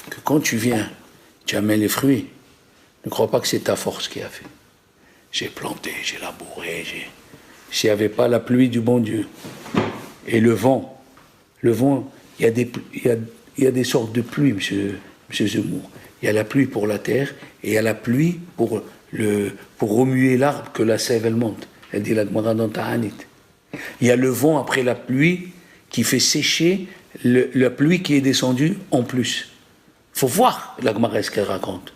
Que quand tu viens, tu amènes les fruits. Ne crois pas que c'est ta force qui a fait. J'ai planté, j'ai labouré, s'il n'y avait pas la pluie du bon Dieu, et le vent, il y a des sortes de pluie, monsieur Zemmour. Il y a la pluie pour la terre, et il y a la pluie pour remuer l'arbre que la sève elle monte. Elle dit la Gemara dans Ta'anit. Il y a le vent après la pluie qui fait sécher la pluie qui est descendue en plus. Il faut voir la Gemara ce qu'elle raconte.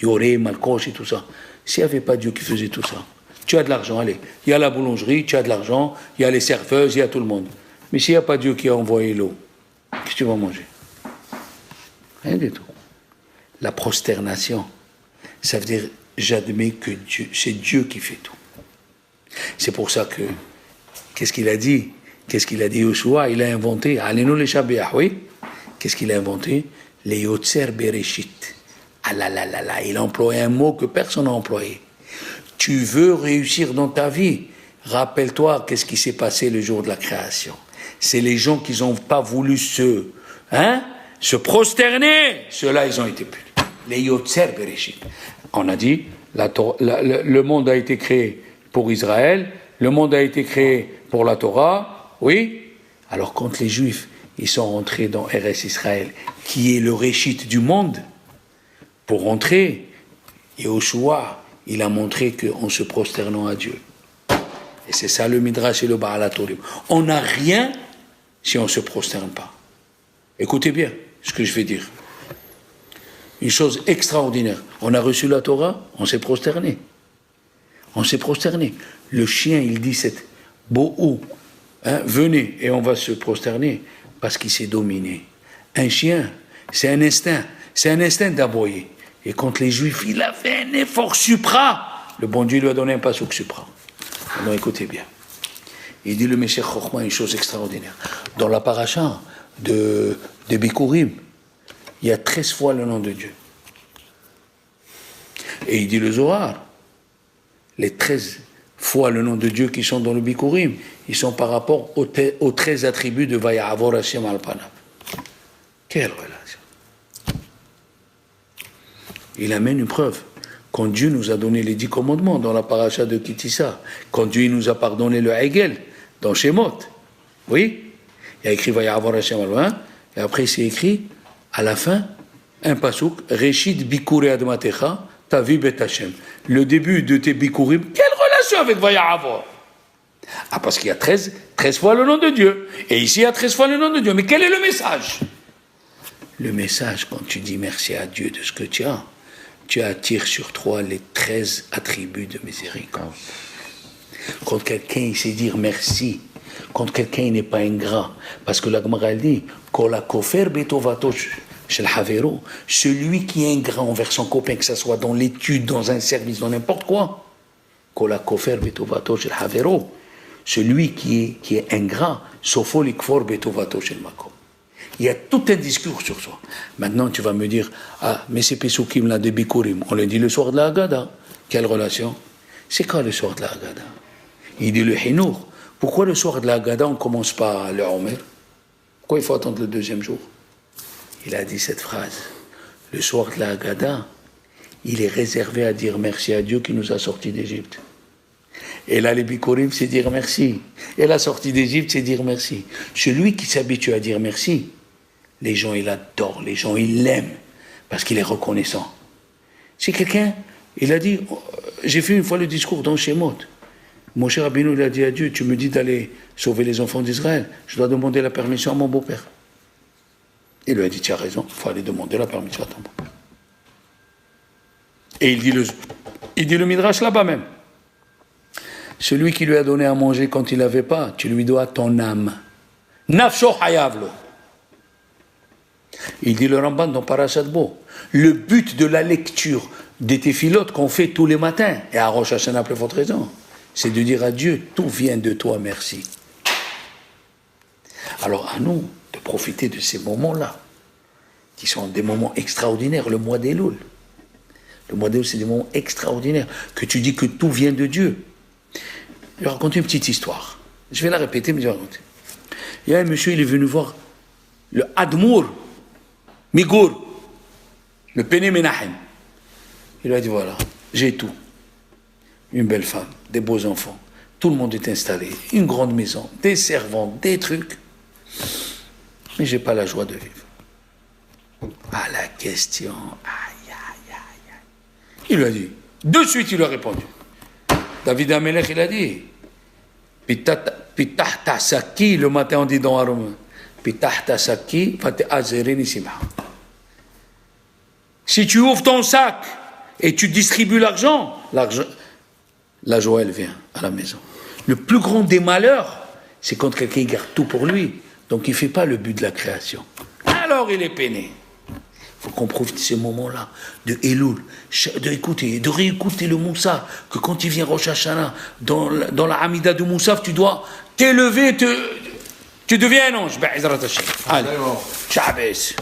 Yoré, Malkosh et tout ça. S'il n'y avait pas Dieu qui faisait tout ça, tu as de l'argent, allez. Il y a la boulangerie, tu as de l'argent, il y a les serveuses, il y a tout le monde. Mais s'il n'y a pas Dieu qui a envoyé l'eau, qu'est-ce que tu vas manger? Rien du tout. La prosternation, ça veut dire j'admets que c'est Dieu qui fait tout. C'est pour ça que, qu'est-ce qu'il a dit Yoshua, il a inventé, allez-nous les Shabéah, oui? Qu'est-ce qu'il a inventé? Les Yotzer Bereshit. Ah là là là là, il a employé un mot que personne n'a employé. Tu veux réussir dans ta vie, rappelle-toi qu'est-ce qui s'est passé le jour de la création. C'est les gens qui n'ont pas voulu se prosterner, ceux-là ils ont été punis. Les Yotzer Bereshit. On a dit, le monde a été créé pour Israël, le monde a été créé pour la Torah, oui. Alors quand les Juifs, ils sont rentrés dans Eretz Israël, qui est le réchit du monde, pour rentrer, Yehoshua, il a montré qu'en se prosternant à Dieu. Et c'est ça le Midrash et le Baal HaTurim. On n'a rien si on ne se prosterne pas. Écoutez bien ce que je vais dire. Une chose extraordinaire. On a reçu la Torah, on s'est prosterné. On s'est prosterné. Le chien, il dit cette Bo'ou, venez et on va se prosterner parce qu'il s'est dominé. Un chien, c'est un instinct d'aboyer. Et quand les Juifs, il a fait un effort supra, le bon Dieu lui a donné un passouk supra. Alors écoutez bien. Il dit le Meshech Chochma une chose extraordinaire. Dans la paracha de Bikurim, il y a 13 fois le nom de Dieu. Et il dit le Zohar, les 13 fois le nom de Dieu qui sont dans le Bikurim, ils sont par rapport aux 13 attributs de Vaya'avor Hashem al-Panav. Quelle relation! Il amène une preuve. Quand Dieu nous a donné les 10 commandements dans la paracha de Kitissa, quand Dieu nous a pardonné le Hegel dans Shemot, oui, il y a écrit Vaya'avor Hashem al-Panav, Et après, c'est écrit, à la fin, un pasouk, Reshit Bikuri Admatecha, Tavi Bet Hashem. Le début de tes Bikurim, quelle relation avec Vaya'avor? Ah, parce qu'il y a 13 fois le nom de Dieu. Et ici, il y a 13 fois le nom de Dieu. Mais quel est le message? Le message, quand tu dis merci à Dieu de ce que tu attires sur toi les 13 attributs de miséricorde. Quand quelqu'un il sait dire merci, quand quelqu'un il n'est pas ingrat, parce que la Gemara dit, celui qui est ingrat envers son copain, que ce soit dans l'étude, dans un service, dans n'importe quoi, celui qui est ingrat, il y a tout un discours sur ça. Maintenant, tu vas me dire, ah, mais ces Pesukim là de Bikurim, on le dit le soir de la Haggadah. Quelle relation? C'est quoi le soir de la Haggadah? Il dit le Hinour. Pourquoi le soir de la Haggadah, on ne commence pas le Omer? Pourquoi il faut attendre le deuxième jour? Il a dit cette phrase. Le soir de la Haggadah, il est réservé à dire merci à Dieu qui nous a sortis d'Égypte. Et là, les Bikurim, c'est dire merci. Et la sortie d'Égypte, c'est dire merci. Celui qui s'habitue à dire merci, les gens, ils l'adorent, les gens, ils l'aiment, parce qu'il est reconnaissant. Si quelqu'un, il a dit, j'ai fait une fois le discours dans Shemot. Mon cher Rabbeinu, il a dit à Dieu, tu me dis d'aller sauver les enfants d'Israël, je dois demander la permission à mon beau-père. Il lui a dit, tu as raison, il faut aller demander la permission à ton beau-père. Et il dit le Midrash là-bas même. Celui qui lui a donné à manger quand il n'avait pas, tu lui dois ton âme. Nafsho hayavlo. Il dit le Ramban dans Parashat Bo. Le but de la lecture des téphilotes qu'on fait tous les matins, et à Rosh Hashanah pour votre raison, c'est de dire à Dieu, tout vient de toi, merci. Alors à nous de profiter de ces moments-là, qui sont des moments extraordinaires, le mois d'Elul. Le mois d'Elul, c'est des moments extraordinaires, que tu dis que tout vient de Dieu. Je vais raconter une petite histoire. Je vais la répéter, mais je vais raconter. Il y a un monsieur, il est venu voir le Admour, Migour, le Péné Menachem. Il lui a dit, voilà, j'ai tout. Une belle femme, des beaux enfants. Tout le monde est installé. Une grande maison, des servantes, des trucs. Mais je n'ai pas la joie de vivre. Ah, la question. Aïe, aïe, aïe, aïe. Il lui a dit, de suite, il lui a répondu. David Amelech, il a dit, Pitahta Saki, le matin on dit dans Arum, Pitahta Saki, Fate Azerini Simha. Si tu ouvres ton sac et tu distribues l'argent, la joie elle vient à la maison. Le plus grand des malheurs, c'est quand quelqu'un garde tout pour lui, donc il ne fait pas le but de la création. Alors il est peiné. Il faut qu'on profite de ces moments-là, de Elul, de réécouter le Moussaf, que quand il vient Rosh Hashanah, dans la Hamida de Moussaf, tu dois t'élever, tu deviens un ange. Allez, Shabbos.